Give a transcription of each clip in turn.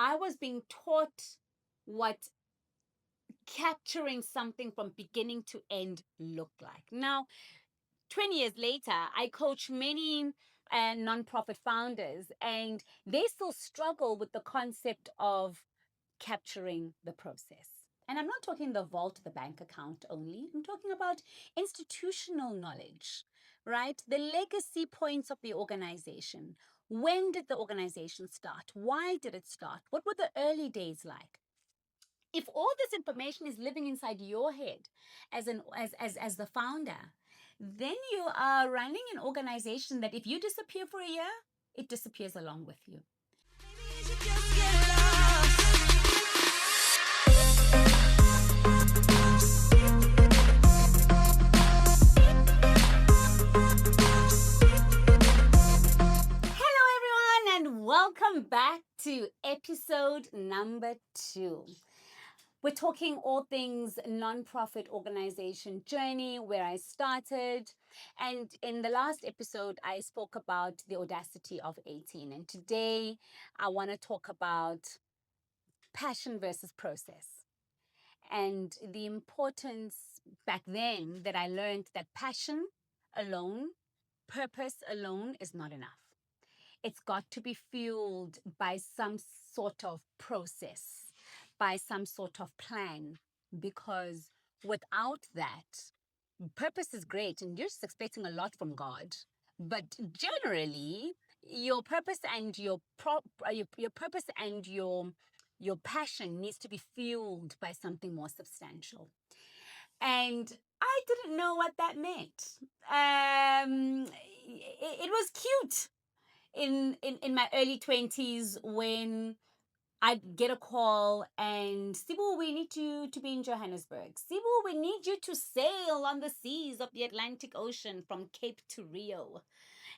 I was being taught what capturing something from beginning to end looked like. Now, 20 years later, I coach many nonprofit founders, and they still struggle with the concept of capturing the process. And I'm not talking the vault, the bank account only. I'm talking about institutional knowledge, right? The legacy points of the organization. When did the organization start? Why did it start? What were the early days like? If all this information is living inside your head as the founder, then you are running an organization that if you disappear for a year, it disappears along with you. Hello everyone, and welcome back to episode number 2. We're talking all things nonprofit organization journey, where I started. And in the last episode, I spoke about the audacity of 18. And today, I want to talk about passion versus process. And the importance back then that I learned that passion alone, purpose alone is not enough. It's got to be fueled by some sort of process, by some sort of plan, because without that, purpose is great and you're just expecting a lot from God. But generally, your purpose and your purpose and your passion needs to be fueled by something more substantial. And I didn't know what that meant. It was cute in my early 20s when I'd get a call and, Sibu, we need you to be in Johannesburg. Sibu, we need you to sail on the seas of the Atlantic Ocean from Cape to Rio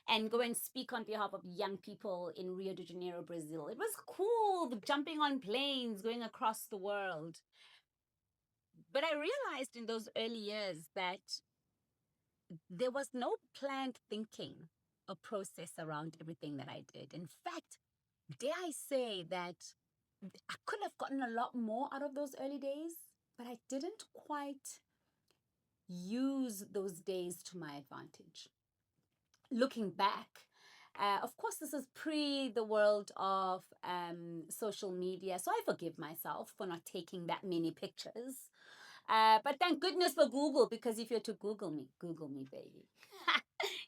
and go and speak on behalf of young people in Rio de Janeiro, Brazil. It was cool, jumping on planes, going across the world. But I realized in those early years that there was no planned thinking or process around everything that I did. In fact, dare I say that I could have gotten a lot more out of those early days, but I didn't quite use those days to my advantage. Looking back, of course, this is pre the world of social media, so I forgive myself for not taking that many pictures. But thank goodness for Google, because if you're to Google me, baby.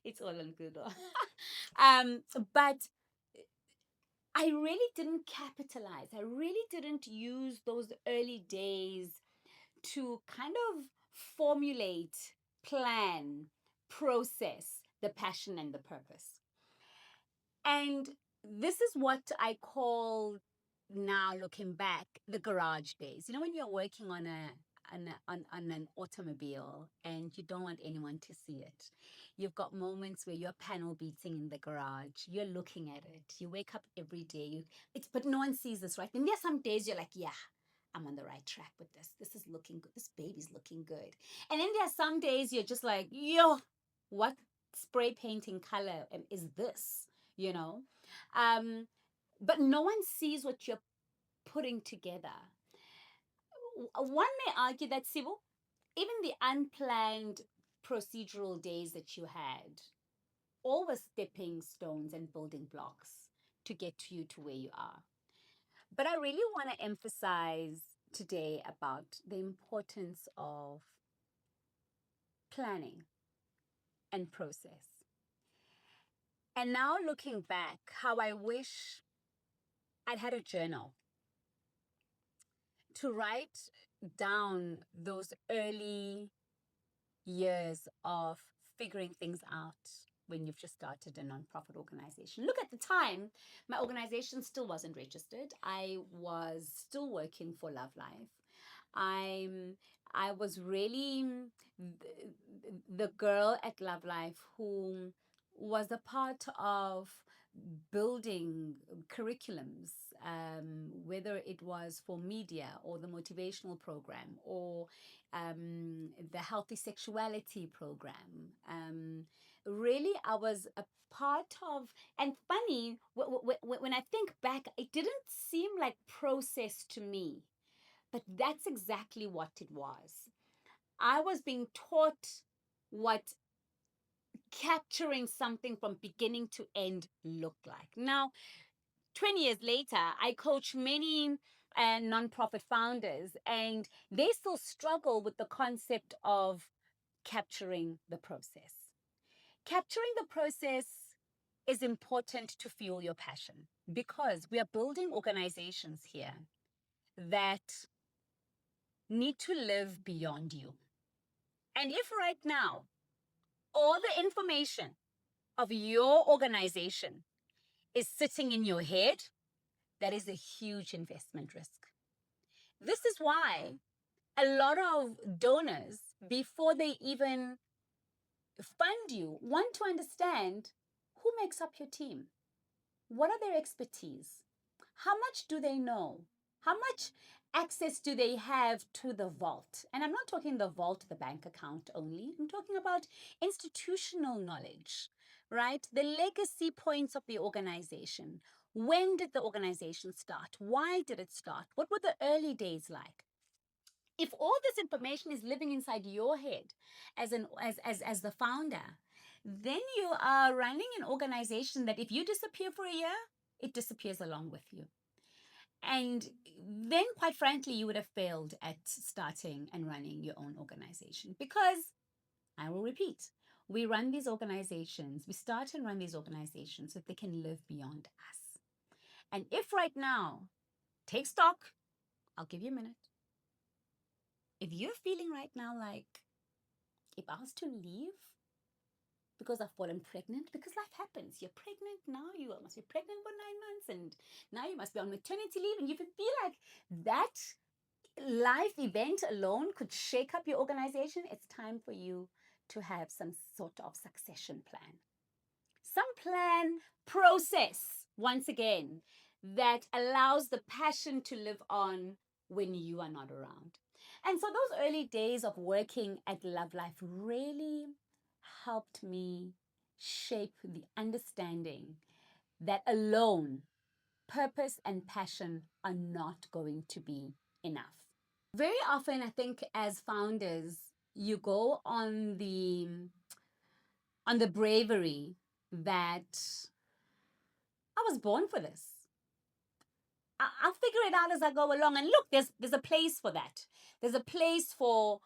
It's all on Google. But I really didn't capitalize. I really didn't use those early days to kind of formulate, plan, process the passion and the purpose. And this is what I call, now looking back, the garage days. You know, when you're working on an automobile and you don't want anyone to see it. You've got moments where you're panel beating in the garage. You're looking at it. You wake up every day. But no one sees this, right? And there's some days you're like, yeah, I'm on the right track with this. This is looking good. This baby's looking good. And then there are some days you're just like, yo, what spray painting color is this? You know? But no one sees what you're putting together. One may argue that, Sibu, even the unplanned procedural days that you had, all were stepping stones and building blocks to get you to where you are. But I really want to emphasize today about the importance of planning and process. And now looking back, how I wish I'd had a journal to write down those early years of figuring things out when you've just started a nonprofit organization. Look, at the time, my organization still wasn't registered. I was still working for Love Life. I was really the girl at Love Life who was a part of building curriculums, whether it was for media or the motivational program or the healthy sexuality program, really I was a part of. And funny, when I think back, it didn't seem like process to me, but that's exactly what it was. I was being taught what capturing something from beginning to end looked like. Now, 20 years later, I coach many nonprofit founders, and they still struggle with the concept of capturing the process. Capturing the process is important to fuel your passion because we are building organizations here that need to live beyond you. And if right now, all the information of your organization is sitting in your head, that is a huge investment risk. This is why a lot of donors, before they even fund you, want to understand who makes up your team. What are their expertise? How much do they know? How much access do they have to the vault? And I'm not talking the vault, the bank account only. I'm talking about institutional knowledge, right? The legacy points of the organization. When did the organization start? Why did it start? What were the early days like? If all this information is living inside your head as the founder, then you are running an organization that if you disappear for a year, it disappears along with you. And then, quite frankly, you would have failed at starting and running your own organization. Because, I will repeat, we run these organizations, we start and run these organizations so that they can live beyond us. And if right now, take stock, I'll give you a minute. If you're feeling right now like, if I was to leave because I've fallen pregnant, because life happens. You're pregnant now, you must be pregnant for 9 months, and now you must be on maternity leave, and you feel like that life event alone could shake up your organization. It's time for you to have some sort of succession plan. Some plan, process, once again, that allows the passion to live on when you are not around. And so those early days of working at Love Life really helped me shape the understanding that alone purpose and passion are not going to be enough. Very often, I think as founders, you go on the bravery that I was born for this. I'll figure it out as I go along. And look, there's a place for that. There's a place for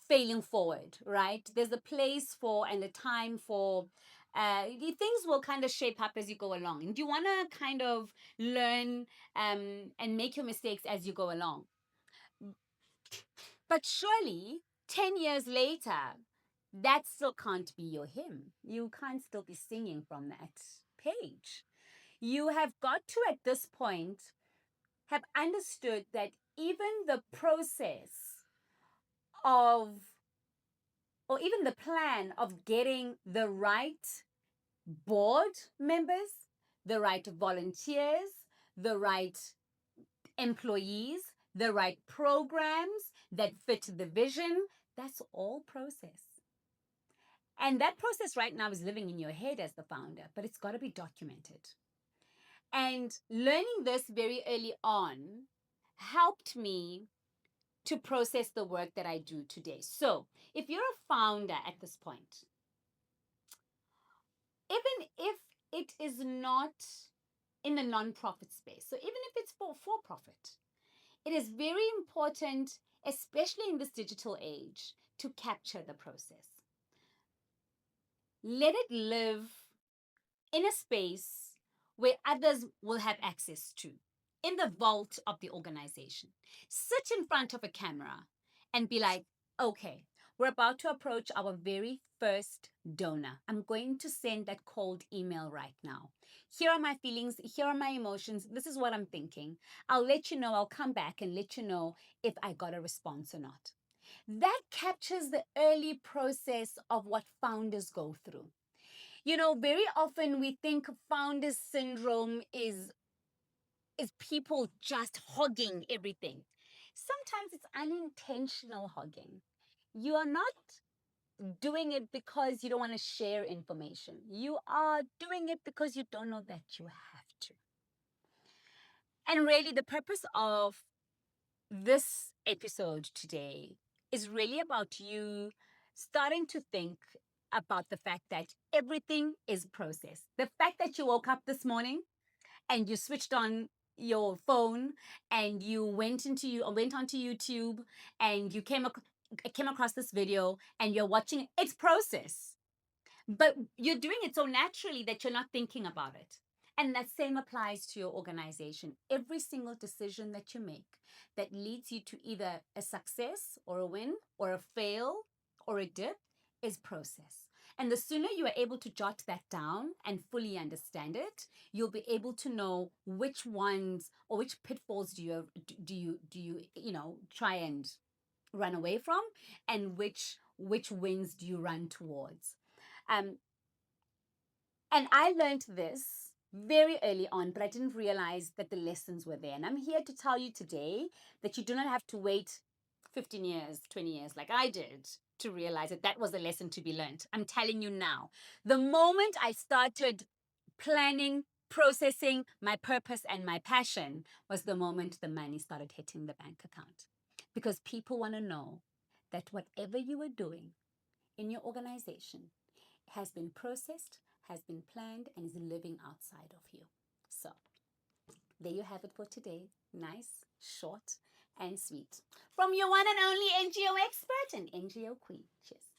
failing forward, right? There's a place for and a time for things will kind of shape up as you go along. And you want to kind of learn and make your mistakes as you go along. But surely, 10 years later, that still can't be your hymn. You can't still be singing from that page. You have got to, at this point, have understood that even the process of, or even the plan of getting the right board members, the right volunteers, the right employees, the right programs that fit the vision, that's all process. And that process right now is living in your head as the founder, but it's got to be documented. And learning this very early on helped me to process the work that I do today. So, if you're a founder at this point, even if it is not in the nonprofit space, so even if it's for profit, it is very important, especially in this digital age, to capture the process. Let it live in a space where others will have access to, in the vault of the organization. Sit in front of a camera and be like, okay, we're about to approach our very first donor. I'm going to send that cold email right now. Here are my feelings. Here are my emotions. This is what I'm thinking. I'll let you know. I'll come back and let you know if I got a response or not. That captures the early process of what founders go through. You know, very often we think founders syndrome is people just hogging everything. Sometimes it's unintentional hogging. You are not doing it because you don't want to share information. You are doing it because you don't know that you have to. And really, the purpose of this episode today is really about you starting to think about the fact that everything is processed. The fact that you woke up this morning and you switched on your phone and you went onto YouTube and you came across this video and you're watching it, it's process. But you're doing it so naturally that you're not thinking about it. And that same applies to your organization. Every single decision that you make that leads you to either a success or a win or a fail or a dip is process. And the sooner you are able to jot that down and fully understand it, you'll be able to know which ones or which pitfalls do you try and run away from, and which wins do you run towards. Um, and I learned this very early on, but I didn't realize that the lessons were there. And I'm here to tell you today that you do not have to wait 15 years, 20 years like I did to realize that that was a lesson to be learned. I'm telling you now, the moment I started planning, processing my purpose and my passion was the moment the money started hitting the bank account. Because people want to know that whatever you are doing in your organization has been processed, has been planned, and is living outside of you. So, there you have it for today. Nice, short, and sweet. From your one and only NGO expert and NGO queen. Cheers.